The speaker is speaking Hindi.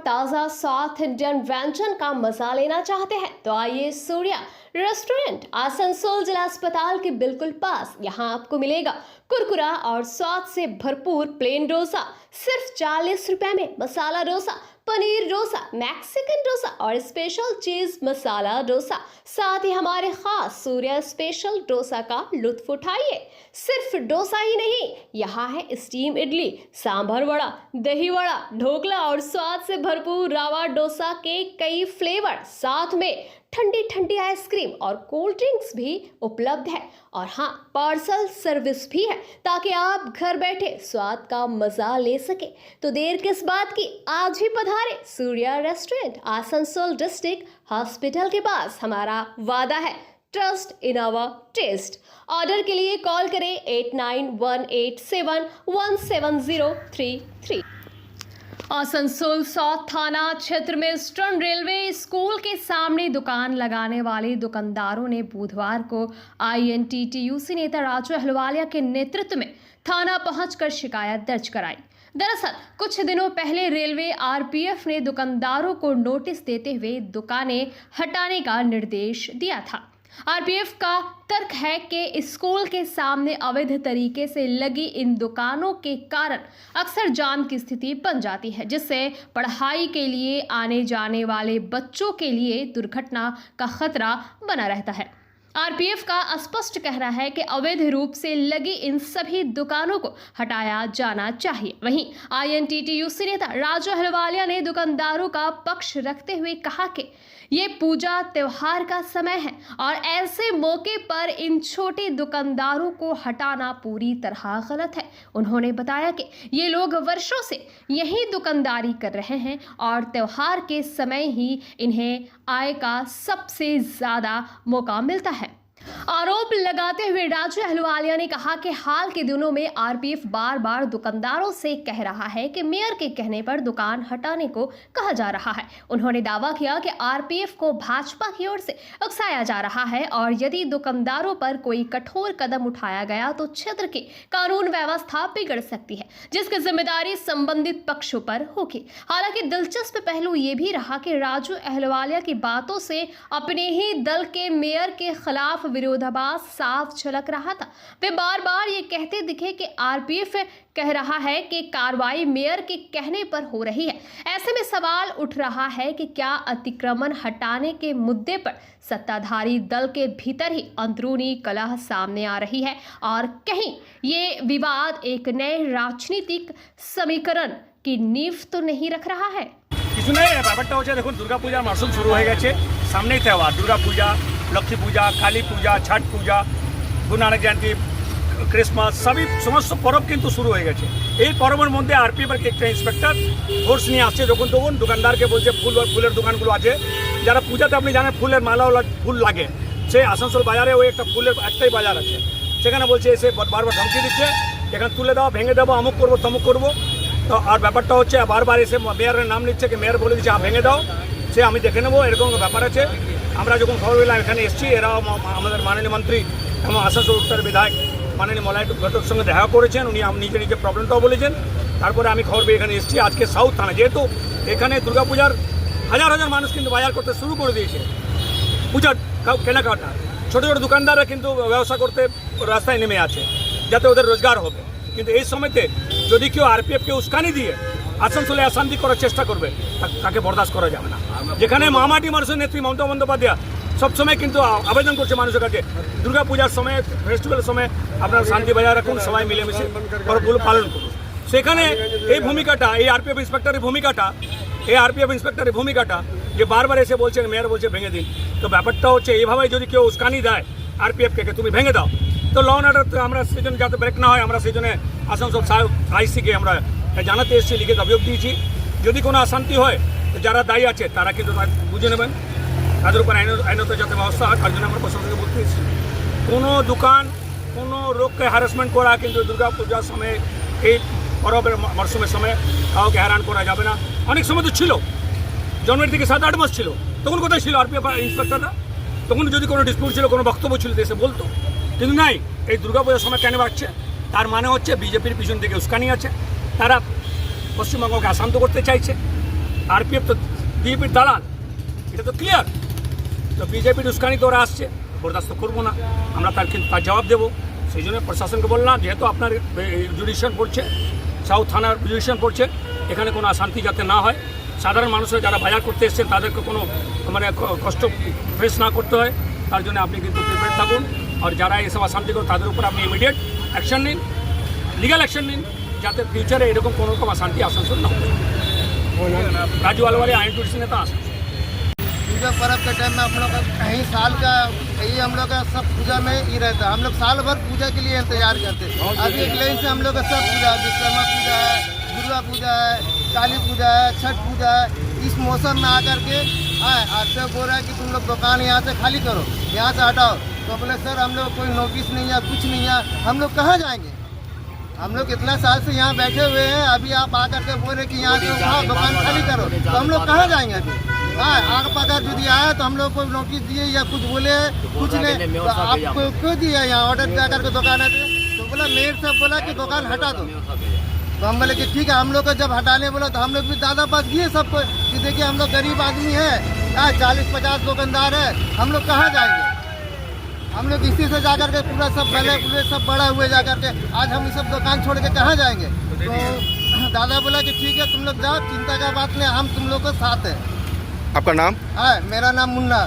ताज़ा साउथ इंडियन व्यंजन का मजा लेना चाहते हैं तो आइए सूर्या रेस्टोरेंट आसनसोल जिला अस्पताल के बिल्कुल पास। यहाँ आपको मिलेगा कुरकुरा और स्वाद से भरपूर प्लेन डोसा सिर्फ 40 रुपए में, मसाला डोसा, पनीर डोसा, मैक्सिकन डोसा और स्पेशल चीज मसाला डोसा। साथ ही हमारे खास सूर्या स्पेशल डोसा का लुत्फ उठाइए। सिर्फ डोसा ही नहीं, यहाँ है स्टीम इडली, सांभर वड़ा, दही वड़ा, ढोकला और स्वाद से भरपूर रावा डोसा के कई फ्लेवर। साथ में ठंडी ठंडी आइसक्रीम और कोल्ड ड्रिंक्स भी उपलब्ध है। और हाँ, पार्सल सर्विस भी है ताकि आप घर बैठे स्वाद का मजा ले सके। तो देर किस बात की, आज ही पधारे Surya restaurant Asansol district hospital के पास। हमारा वादा है trust in our taste. Order के लिए कॉल करें 8918717033। आसनसोल साउथ थाना क्षेत्र में ईस्टर्न रेलवे स्कूल के सामने दुकान लगाने वाले दुकानदारों ने बुधवार को INTTUC नेता राजू अहलुवालिया के नेतृत्व में थाना पहुंचकर शिकायत दर्ज कराई। दरअसल कुछ दिनों पहले रेलवे RPF ने दुकानदारों को नोटिस देते हुए दुकानें हटाने का निर्देश दिया था। RPF का तर्क है कि स्कूल के सामने अवैध तरीके से लगी इन दुकानों के कारण अक्सर जाम की स्थिति बन जाती है, जिससे पढ़ाई के लिए आने जाने वाले बच्चों के लिए दुर्घटना का खतरा बना रहता है। RPF का स्पष्ट कहना है कि अवैध रूप से लगी इन सभी दुकानों को हटाया जाना चाहिए। वहीं INTTUC नेता राजू अहलुवालिया ने दुकानदारों का पक्ष रखते हुए कहा कि ये पूजा त्योहार का समय है और ऐसे मौके पर इन छोटे दुकानदारों को हटाना पूरी तरह गलत है। उन्होंने बताया कि ये लोग वर्षों से यही दुकानदारी कर रहे हैं और त्योहार के समय ही इन्हें आय का सबसे ज़्यादा मौका मिलता है। आरोप लगाते हुए राजू अहलुवालिया ने कहा कि हाल के दिनों में RPF बार बार दुकानदारों से कह रहा है कि मेयर के कहने पर दुकान हटाने को कहा जा रहा है। उन्होंने दावा किया कि RPF को भाजपा की ओर से उकसाया जा रहा है और यदि दुकानदारों पर कोई कठोर कदम उठाया गया तो क्षेत्र की कानून व्यवस्था बिगड़ सकती है, जिसकी जिम्मेदारी संबंधित पक्षों पर होगी। हालांकि दिलचस्प पहलू ये भी रहा कि राजू अहलुवालिया की बातों से अपने ही दल के मेयर के खिलाफ विरोधाभास साफ झलक रहा था। वे बार बार ये कहते दिखे कि RPF कह रहा है कि कार्रवाई मेयर के कहने पर हो रही है। ऐसे में सवाल उठ रहा है कि क्या अतिक्रमण हटाने के मुद्दे पर सत्ताधारी दल के भीतर ही अंदरूनी कलह सामने आ रही है और कहीं ये विवाद एक नए राजनीतिक समीकरण की नींव तो नहीं रख रहा है। কিছু নাই, ব্যাপারটা হচ্ছে দেখুন, দুর্গাপূজার মাসুল শুরু হয়ে গেছে, সামনেই त्यौहार দুর্গাপূজা, লক্ষ্মী পূজা, কালী পূজা, ছট পূজা, গুরু নানক জয়ন্তী, ক্রিসমাস সবই সমস্ত পরব কিন্তু শুরু হয়ে গেছে। এই পরবের মধ্যে RPF এর একটা ইন্সপেক্টর ফোর্স নিয়ে আসছে, যখন তখন দোকানদারকে বলছে ফুলের দোকানগুলো আছে যারা পূজাতে আপনি জানেন ফুলের মালা ফুল লাগে, সেই আসানসোল বাজারে ওই একটা ফুলের একটাই বাজার আছে, সেখানে বলছে এসে বারবার ধমকি দিচ্ছে, এখানে তুলে দাও, ভেঙে দেবো, অমুক করবো তমুক করবো। তো আর ব্যাপারটা হচ্ছে বারবার এসে মেয়রের নাম নিচ্ছে, কি মেয়র বলে দিচ্ছে ভেঙে দাও, সে আমি দেখে নেবো, এরকম ব্যাপার আছে। আমরা যখন খবর পেলাম এখানে এসেছি, এরাও আমাদের মাননীয় মন্ত্রী এবং আসানসোল উত্তর বিধায়ক মাননীয় মলয় ঘটকের সঙ্গে দেখা করেছেন, উনি নিজে নিজে প্রবলেমটাও বলেছেন। তারপরে আমি খবর পেয়ে এখানে এসেছি। আজকে সাউথ থানা, যেহেতু এখানে দুর্গাপূজার হাজার হাজার মানুষ কিন্তু বাজার করতে শুরু করে দিয়েছে, পূজার কেনাকাটা, ছোটো ছোটো দোকানদাররা কিন্তু ব্যবসা করতে রাস্তায় নেমে আছে যাতে ওদের রোজগার হবে। কিন্তু এই সময়তে যদি কেউ RPFকে উস্কানি দিয়ে আসানসোলে অশান্তি করার চেষ্টা করবে, তাকে বরদাস্ত করা যাবে না। যেখানে মামাটি মানুষের নেত্রী মমতা বন্দ্যোপাধ্যায় সবসময় কিন্তু আবেদন করছে মানুষের কাছে, দুর্গাপূজার সময়, ফেস্টিভ্যালের সময় আপনারা শান্তি বজায় রাখুন, সবাই মিলেমিশে পরবগুলো পালন করুন। সেখানে এই ভূমিকাটা, এই RPF ইন্সপেক্টরের ভূমিকাটা যে বারবার এসে বলছেন মেয়র বলছে ভেঙে দিন। তো ব্যাপারটা হচ্ছে এইভাবে যদি কেউ উস্কানি দেয় RPFকে তুমি ভেঙে দাও, তো ল অ্যান্ড অর্ডার আমরা সেই জন্য যাতে ব্রেক না হয়, আমরা সেই জন্য আসানসোল ICকে আমরা জানাতে এসেছি, লিখিত অভিযোগ দিয়েছি। যদি কোনো অশান্তি হয় তো যারা দায়ী আছে তারা কিন্তু বুঝে নেবেন, তাদের উপর আইনত যাতে ব্যবস্থা হয়, তার জন্য আমরা প্রশাসনকে বলতে এসেছি। কোনো দোকান, কোনো লোককে হ্যারাসমেন্ট করা কিন্তু দুর্গাপূজার সময়, এই পরবের মরশুমের সময় কাউকে হ্যারান করা যাবে না। অনেক সময় তো ছিল, জন্মের থেকে 7-8 মাস ছিল, তখন কোথায় ছিল RPF ইন্সপেক্টররা? তখন যদি কোনো ডিসপিউট ছিল, কোনো বক্তব্য ছিল দেশে বলতো, কিন্তু নাই। এই দুর্গাপূজার সময় কেন বাড়ছে? তার মানে হচ্ছে বিজেপির পিছন থেকে উস্কানি আছে, তারা পশ্চিমবঙ্গকে অশান্ত করতে চাইছে। আরপিএফ তো বিজেপির দালাল, এটা তো ক্লিয়ার। তো বিজেপির উস্কানি তো ওরা আসছে, বরদাস্ত করবো না আমরা, তার জবাব দেবো। সেই জন্য প্রশাসনকে বললাম, যেহেতু আপনার জুডিশিয়াল পড়ছে, সাউথ থানার জুডিশিয়াল পড়ছে, এখানে কোনো অশান্তি যাতে না হয়, সাধারণ মানুষের যারা বাজার করতে এসছেন তাদেরকে কোনো মানে কষ্ট ফেস না করতে হয়, তার জন্য আপনি কিন্তু প্রিপেয়ার থাকুন। আর যারা এসব অশান্তি করে তাদের উপর আপনি ইমিডিয়েট অ্যাকশন নিন, লিগ্যাল অ্যাকশন নিন, যাতে ফিউচারে এরকম কোনো রকম অশান্তি আসানসোল না हो। राजू वाले आयन टूरिस्ट नेता आसानसोल। पूजा पर्व के टाइम में हम लोग का कहीं साल का यही हम लोग का सब पूजा में ही रहता है। हम लोग साल भर पूजा के लिए इंतजार करते हैं। अभी एक लाइन से हम लोग का सब पूजा, विश्वकर्मा पूजा है, दुर्गा पूजा है, काली पूजा है, छठ पूजा है। इस मौसम में आकर के आपसे बोल रहा है कि तुम लोग दुकान यहाँ से खाली करो, यहाँ से हटाओ। तो बोले सर हम लोग कोई नोटिस नहीं है, कुछ नहीं है, हम लोग कहाँ जाएंगे? हम लोग इतना साल से यहाँ बैठे हुए हैं, अभी आप आकर के बोल रहे कि यहाँ से उठाओ, दुकान खाली करो, तो हम लोग कहाँ जाएंगे अभी? आग पकड़ यदि आया तो हम लोग को नोटिस दिए या कुछ बोले, कुछ नहीं, तो आपको क्यों दिया यहाँ ऑर्डर दिया करके दुकान है? तो बोला मेयर साहब बोला कि दुकान हटा दो। तो हम बोले कि ठीक है। हम लोग को जब हटाने बोला तो हम लोग भी दादा पास गए सबको कि देखिए हम लोग गरीब आदमी है, 40-50 दुकानदार है, हम लोग कहाँ जाएंगे? हम लोग इसी से जाकर के पूरा सब भले पूरे सब बड़ा हुए जाकर के आज हम ये सब दुकान छोड़ के कहाँ जाएंगे? तो दादा बोला कि ठीक है तुम लोग जाओ, चिंता का बात नहीं, हम तुम लोग को साथ है। आपका नाम? मेरा नाम मुन्ना।